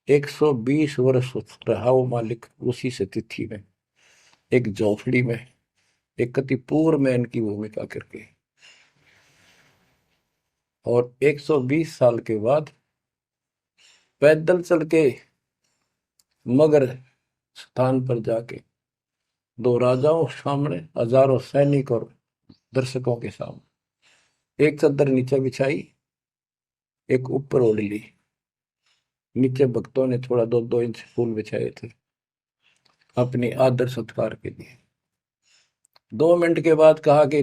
120 वर्ष रहा वो मालिक उसी से तिथि में, एक झोपड़ी में, एक कति पूर्व मैन की भूमिका करके। और 120 साल के बाद पैदल चल के मगर स्थान पर जाके, दो राजाओं सामने, हजारों सैनिक और दर्शकों के सामने, एक चादर नीचे बिछाई, एक ऊपर ओढ़ ली। नीचे भक्तों ने थोड़ा 2-2 इंच फूल बिछाए थे अपनी आदर सत्कार के लिए। 2 मिनट के बाद कहा कि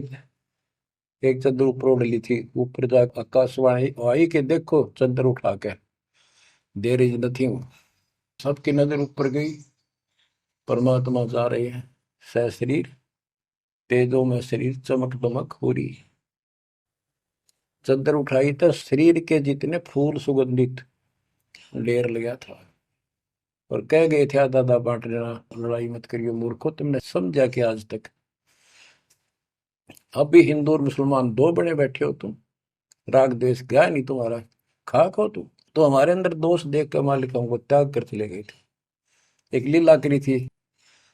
एक चादर ऊपर ओढ़ ली थी, ऊपर जाकर आकाशवाणी आई कि देखो चादर उठा के, देर इज नथिंग। सबकी नजर ऊपर गई। परमात्मा जा रहे हैं सशरीर, तेजो में शरीर चमक दमक हो रही। चादर उठाई तो शरीर के जितने फूल सुगंधित ढेर लगा था। और कह गए थे दादा बांट लेना, लड़ाई मत करियो मूर्खो, तुमने समझा कि आज तक अभी हिंदू और मुसलमान दो बने बैठे हो तुम, राग द्वेष गया नहीं तुम्हारा, खाक हो तुम। तो हमारे अंदर दोष देख कर मालिक हमको त्याग कर चले गए थे। एक लीला करी थी,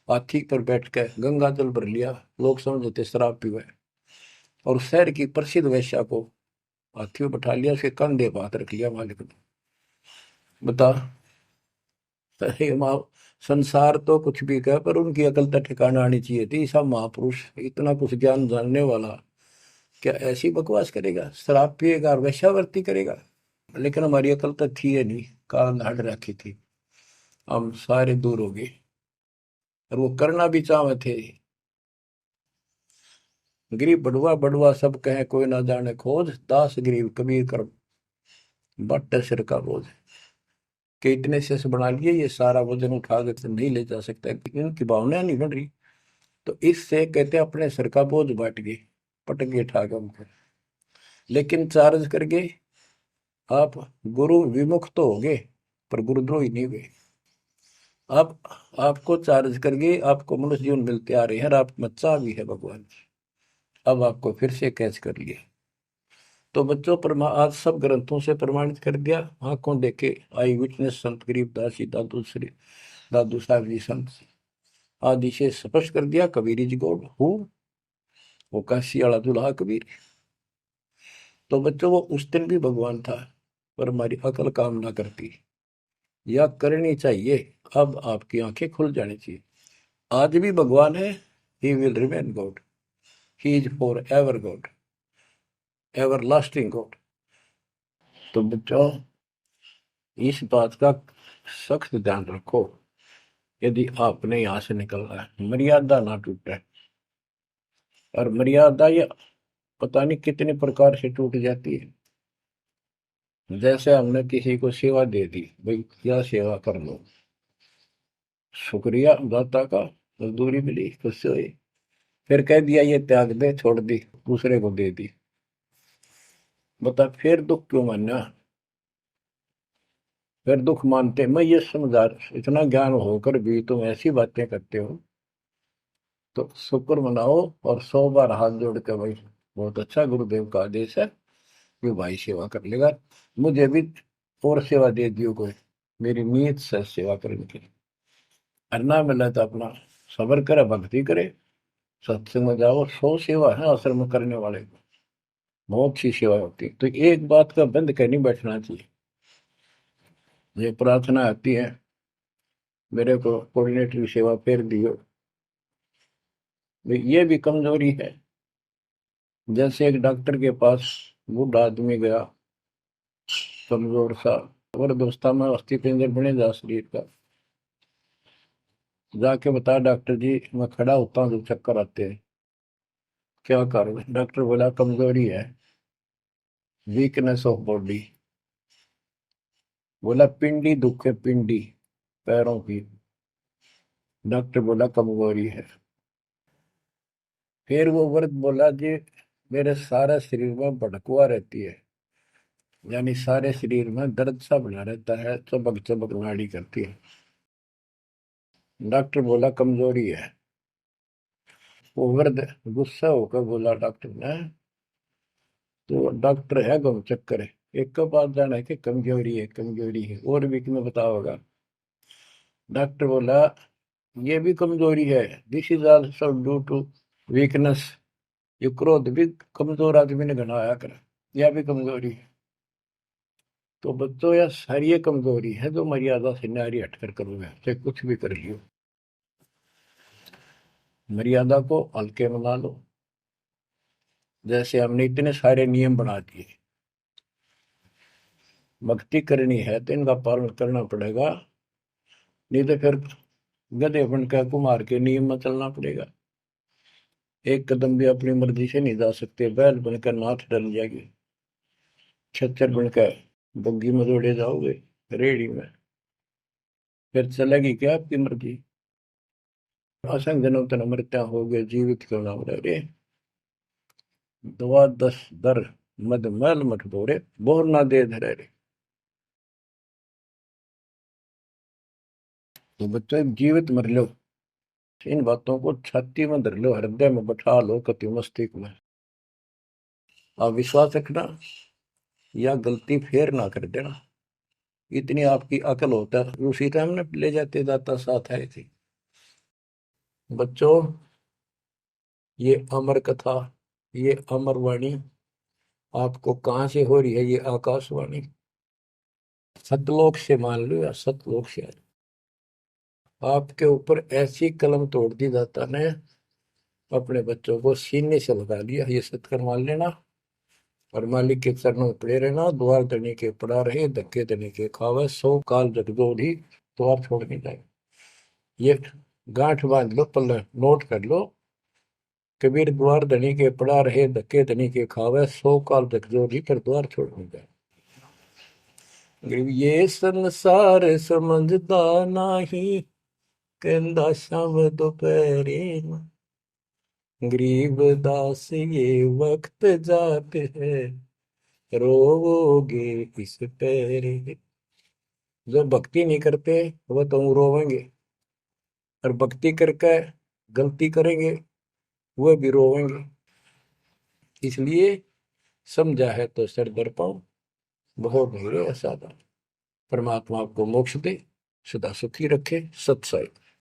हाथी पर बैठ कर गंगा जल भर लिया, लोग समझे थे शराब पीवे, और शहर की प्रसिद्ध वेश्या को हाथी में बैठा लिया, उसके कंधे पर हाथ रख लिया मालिक ने। बता, अरे माँ, संसार तो कुछ भी कहे पर उनकी अकल तो ठिकाना आनी चाहिए थी। सब महापुरुष, इतना कुछ ज्ञान जानने वाला, क्या ऐसी बकवास करेगा, शराब पिएगा और वेश्यावृत्ति करेगा। लेकिन हमारी अकल तो थी है नहीं, काल हट रखी थी, हम सारे दूर हो गए। और वो करना भी चाहे थे। गरीब बड़ुआ बड़ुआ सब कहे कोई ना जाने खोज, दास गरीब कबीर कर बट सिर का बोझ। कि इतने से बना लिए, ये सारा वजन उठा के नहीं ले जा सकता, इनकी भावना नहीं बन रही। तो इससे कहते अपने सिर का बोझ बांट गए, पटक गए ठाक हमको। लेकिन चार्ज करके आप गुरु विमुख तो हो गए, पर गुरुद्रोही नहीं हुए। अब आपको चार्ज करके आपको मनुष्य जीवन मिलते आ रहे हैं, और आप बच्चा भी है भगवान। अब आपको फिर से कैच कर लिया। तो बच्चों, आज सब ग्रंथों से प्रमाणित कर दिया, आंखों देखे आई विटनेस संत गरीबदास जी, दादू साहब जी संत आदि से स्पष्ट कर दिया, कबीर इज गॉड हु, वो काशी वाला दुल्हा कबीर। तो बच्चों, वो उस दिन भी भगवान था, पर हमारी अकल काम ना करती, या करनी चाहिए। अब आपकी आंखें खुल जानी चाहिए। आज भी भगवान है, he will remain God, he is for ever God, ever lasting God. तो बच्चों, इस बात का सख्त ध्यान रखो, यदि आपने यहां से निकलना है, मर्यादा ना टूटे। और मर्यादा ये पता नहीं कितने प्रकार से टूट जाती है। जैसे हमने किसी को सेवा दे दी, भाई क्या सेवा कर लो, शुक्रिया दाता का, मजदूरी मिली, खुश हुई। फिर कह दिया ये त्याग दे, छोड़ दी, दूसरे को दे दी। बता फिर दुख क्यों मानना। फिर दुख मानते, मैं ये समझा, इतना ज्ञान होकर भी तुम ऐसी बातें करते हो, तो शुक्र मनाओ। और 100 बार हाथ जोड़ के, भाई बहुत अच्छा, गुरुदेव का आदेश है कि भाई सेवा कर लेगा, मुझे भी और सेवा दे दियो कोई, मेरी नीयत से सेवा करने की। अन्ना मिला तो अपना सबर करे, भक्ति करे, सत्संग में जाओ। 100 सेवा है आश्रम में करने वाले को, बहुत सी सेवा होती है। तो एक बात का बंद कर नहीं बैठना चाहिए। ये प्रार्थना आती है, मेरे को कोऑर्डिनेटर की सेवा फेर दियो, ये भी कमजोरी है। जैसे एक डॉक्टर के पास बूढ़ा आदमी गया, कमजोर सा, और दोस्ता में अस्थि पिंजर बने जा शरीर का, जाके बता डॉक्टर जी मैं खड़ा होता हूँ तो चक्कर आते हैं, क्या करूँ। डॉक्टर बोला कमजोरी है, वीकनेस ऑफ बॉडी। बोला पिंडी दुख है, पिंडी पैरों की। डॉक्टर बोला कमजोरी है। फिर वो वर्द बोला जी, मेरे सारे शरीर में भड़कुआ रहती है, यानी सारे शरीर में दर्द सा बना रहता है, चबक चबक नाड़ी करती है। डॉक्टर बोला कमजोरी है। वो वर्द गुस्सा होकर बोला डॉक्टर ने, तो डॉक्टर है गम चक्कर है, एक के पास जाना है कि कमजोरी है कमजोरी है, और भी तुम्हें बताओगा। डॉक्टर बोला ये भी कमजोरी है, this is also due to weakness. ये क्रोध भी कमजोर आदमी ने घना आया कर, यह भी कमजोरी है। तो बच्चों यह सारी ये कमजोरी है जो मर्यादा से नारी हटकर करोगे, चाहे कुछ भी कर लियो। मर्यादा को हल्के में ना लो। जैसे हमने इतने सारे नियम बना दिए, भक्ति करनी है तो इनका पालन करना पड़ेगा, नहीं तो फिर गधे बनकर कुमार के नियम में चलना पड़ेगा। एक कदम भी अपनी मर्जी से नहीं जा सकते, बैल बनकर नाथ डल जाएगी, छच्चर बनकर बग्गी में दौड़े जाओगे रेडी में, फिर चलेगी क्या आपकी मर्जी। असंग जन्म तन मृत्या हो गए, जीवित क्यों ना रह रे। दवा दस दर मद मैल मठ बोरे, बोर ना दे धरे रे। तो बच्चों जीवित मर लो, इन बातों को छाती में धर लो, हृदय में बैठा लो, कति मस्तिष्क में। आप विश्वास रखना, या गलती फेर ना कर देना। इतनी आपकी अकल होता है, उसी टाइम ने ले जाते दाता साथ आए थे। बच्चों ये अमर कथा, ये अमर वाणी आपको कहाँ से हो रही है, ये आकाशवाणी सतलोक से मान लो, या सतलोक से। आपके ऊपर ऐसी कलम तोड़ दी दाता ने, अपने बच्चों को सीने से लगा लिया, ये सत्कर मान लेना। और मालिक के चरणों में पड़े रहना, द्वार धनी के पड़ा रहे, धक्के धनी के खावे, सो काल जगदोधी द्वार छोड़ नहीं जाए। ये गांठ बांध लो, पल्ले नोट कर लो। कबीर द्वार धनी के पड़ा रहे, धक्के धनी के खावे, सो काल जगदोधी फिर द्वार छोड़ नहीं जाए। ये संसार समझदा नाही, कहंदा शाम दोपहरे में, गरीब दास ये वक्त जाते है, रोवोगे इस पैरे। जो भक्ति नहीं करते वो तो रोवेंगे, और भक्ति करके गलती करेंगे वो भी रोवेंगे। इसलिए समझा है तो सर दर पाओ, बहुत नहीं रे सादा। परमात्मा आपको मोक्ष दे, सदा सुखी रखे। सत्संग।